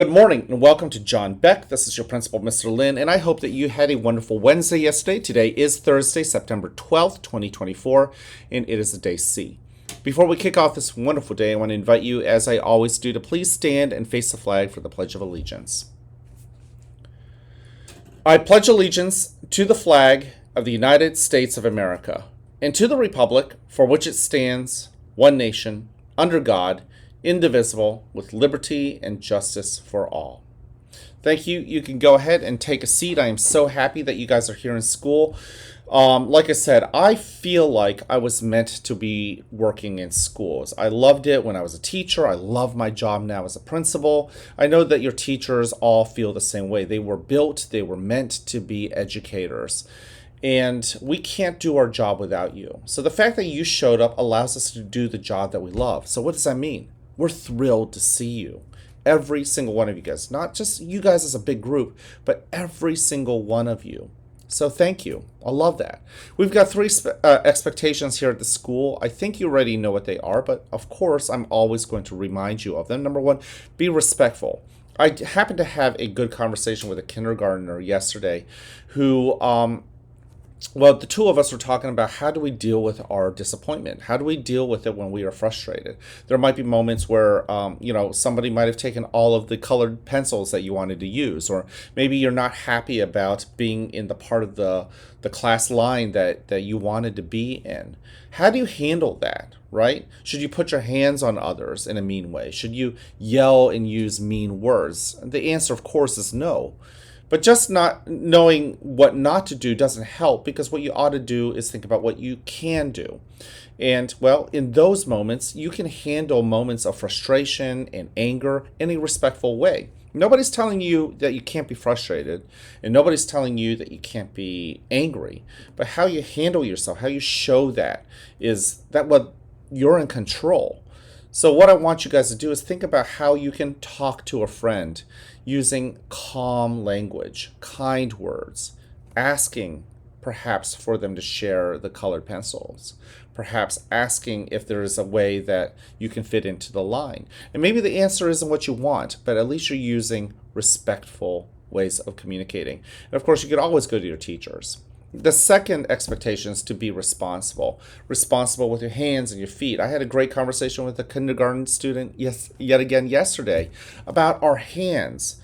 Good morning and welcome to John Beck. This is your principal, Mr. Lin, and I hope that you had a wonderful Wednesday yesterday. Today is Thursday, September 12th, 2024, and it is the day C. Before we kick off this wonderful day, I want to invite you, as I always do, to please stand and face the flag for the Pledge of Allegiance. I pledge allegiance to the flag of the United States of America and to the republic for which it stands, one nation, under God, indivisible, with liberty and justice for all. Thank you. You can go ahead and take a seat. I am so happy that you guys are here in school. Like I said, I feel like I was meant to be working in schools. I loved it when I was a teacher. I love my job now as a principal. I know that your teachers all feel the same way. They were built, they were meant to be educators. And we can't do our job without you. So the fact that you showed up allows us to do the job that we love. So what does that mean? We're thrilled to see you. Every single one of you guys, not just you guys as a big group, but every single one of you. So thank you. I love that. We've got three expectations here at the school. I think you already know what they are, but of course, I'm always going to remind you of them. Number one, be respectful. I happened to have a good conversation with a kindergartner yesterday who the two of us were talking about how do we deal with our disappointment? How do we deal with it when we are frustrated? There might be moments where, somebody might have taken all of the colored pencils that you wanted to use, or maybe you're not happy about being in the part of the class line that you wanted to be in. How do you handle that, right? Should you put your hands on others in a mean way? Should you yell and use mean words? The answer, of course, is no. But just not knowing what not to do doesn't help, because what you ought to do is think about what you can do. And, well, in those moments, you can handle moments of frustration and anger in a respectful way. Nobody's telling you that you can't be frustrated, and nobody's telling you that you can't be angry. But how you handle yourself, how you show that, is that what you're in control. So what I want you guys to do is think about how you can talk to a friend using calm language, kind words, asking perhaps for them to share the colored pencils, perhaps asking if there is a way that you can fit into the line. And maybe the answer isn't what you want, but at least you're using respectful ways of communicating. And of course, you could always go to your teachers. The second expectation is to be responsible with your hands and your feet. I had a great conversation with a kindergarten student yet again yesterday about our hands.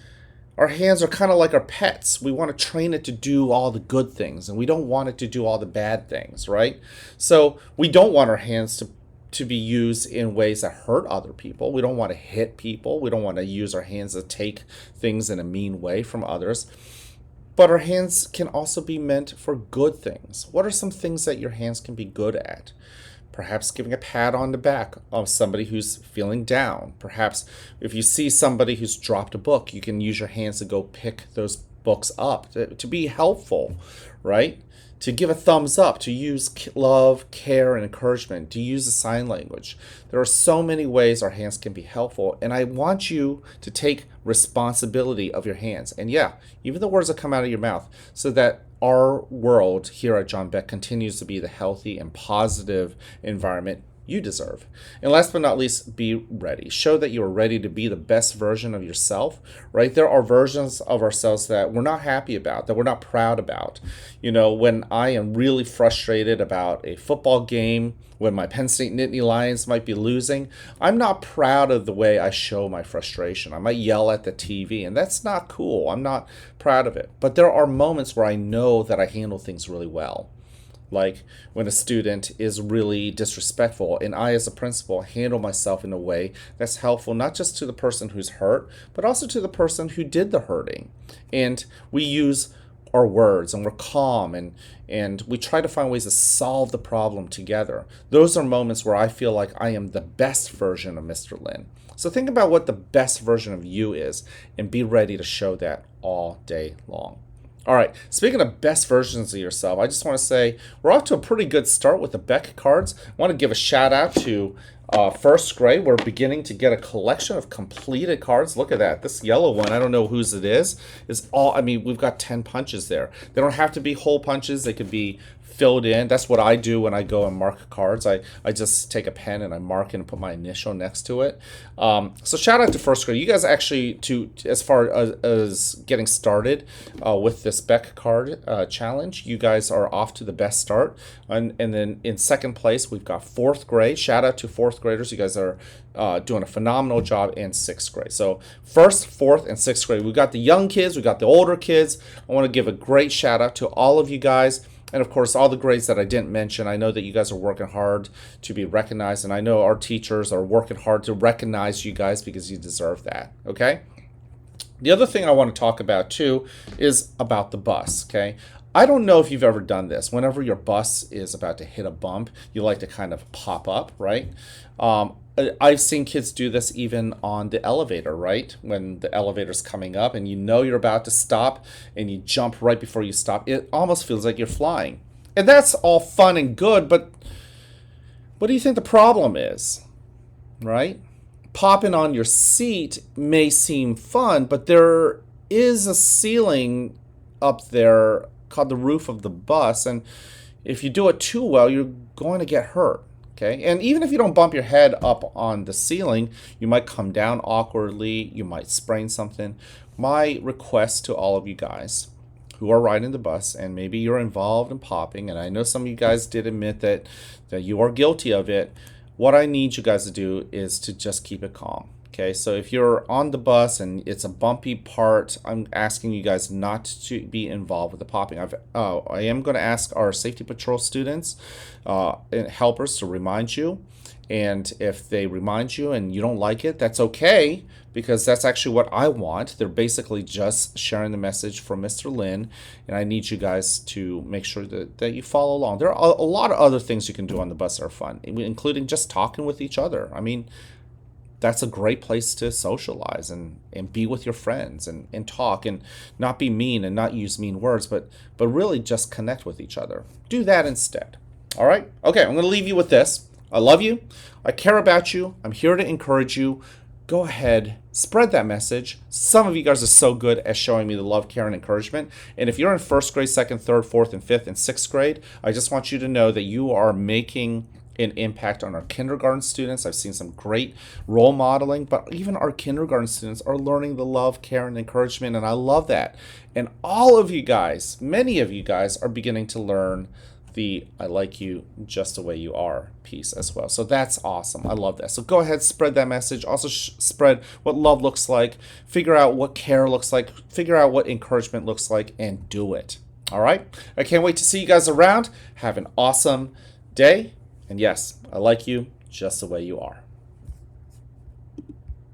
Our hands are kind of like our pets. We want to train it to do all the good things, and we don't want it to do all the bad things, right? So we don't want our hands to be used in ways that hurt other people. We don't want to hit people. We don't want to use our hands to take things in a mean way from others. But our hands can also be meant for good things. What are some things that your hands can be good at? Perhaps giving a pat on the back of somebody who's feeling down. Perhaps if you see somebody who's dropped a book, you can use your hands to go pick those books up, to be helpful, right? To give a thumbs up, to use love, care, and encouragement, to use the sign language. There are so many ways our hands can be helpful, and I want you to take responsibility of your hands. And yeah, even the words that come out of your mouth, so that our world here at John Beck continues to be the healthy and positive environment you deserve. And last but not least, be ready. Show that you are ready to be the best version of yourself, right? There are versions of ourselves that we're not happy about, that we're not proud about. You know, when I am really frustrated about a football game, when my Penn State Nittany Lions might be losing, I'm not proud of the way I show my frustration. I might yell at the TV, and that's not cool. I'm not proud of it. But there are moments where I know that I handle things really well. Like when a student is really disrespectful, and I as a principal handle myself in a way that's helpful not just to the person who's hurt, but also to the person who did the hurting. And we use our words, and we're calm, and we try to find ways to solve the problem together. Those are moments where I feel like I am the best version of Mr. Lin. So think about what the best version of you is, and be ready to show that all day long. All right, speaking of best versions of yourself, I just want to say we're off to a pretty good start with the Beck cards. I want to give a shout out to First grade, we're beginning to get a collection of completed cards. Look at that. This yellow one, I don't know whose it is all, I mean, we've got 10 punches there. They don't have to be whole punches. They could be filled in. That's what I do when I go and mark cards. I just take a pen and I mark it and put my initial next to it. So shout out to first grade. You guys actually, as far as getting started with this Beck card challenge, you guys are off to the best start. And then in second place, we've got fourth grade. Shout out to fourth graders. You guys are doing a phenomenal job in sixth grade. So first, fourth, and sixth grade. We've got the young kids. We've got the older kids. I want to give a great shout out to all of you guys. And of course, all the grades that I didn't mention. I know that you guys are working hard to be recognized. And I know our teachers are working hard to recognize you guys because you deserve that. Okay? The other thing I want to talk about too is about the bus. Okay? I don't know if you've ever done this. Whenever your bus is about to hit a bump, you like to kind of pop up, right? I've seen kids do this even on the elevator, right? When the elevator's coming up and you know you're about to stop and you jump right before you stop, it almost feels like you're flying. And that's all fun and good, but what do you think the problem is, right? Popping on your seat may seem fun, but there is a ceiling up there called the roof of the bus, and if you do it too well, you're going to get hurt. Okay, and even if you don't bump your head up on the ceiling, you might come down awkwardly, you might sprain something. My request to all of you guys who are riding the bus, and maybe you're involved in popping, and I know some of you guys did admit that you are guilty of it, what I need you guys to do is to just keep it calm. Okay, so if you're on the bus and it's a bumpy part, I'm asking you guys not to be involved with the popping. I am going to ask our safety patrol students and helpers to remind you. And if they remind you and you don't like it, that's okay, because that's actually what I want. They're basically just sharing the message from Mr. Lin, and I need you guys to make sure that you follow along. There are a lot of other things you can do on the bus that are fun, including just talking with each other. I mean, that's a great place to socialize and be with your friends and talk and not be mean and not use mean words, but really just connect with each other. Do that instead. All right? Okay, I'm going to leave you with this. I love you. I care about you. I'm here to encourage you. Go ahead, spread that message. Some of you guys are so good at showing me the love, care, and encouragement. And if you're in first grade, second, third, fourth, and fifth, and sixth grade, I just want you to know that you are making an impact on our kindergarten students. I've seen some great role modeling, but even our kindergarten students are learning the love, care, and encouragement, and I love that. And all of you guys, many of you guys, are beginning to learn the I like you just the way you are piece as well. So that's awesome. I love that. So go ahead, spread that message. Also spread what love looks like. Figure out what care looks like. Figure out what encouragement looks like, and do it. All right? I can't wait to see you guys around. Have an awesome day. And yes, I like you just the way you are.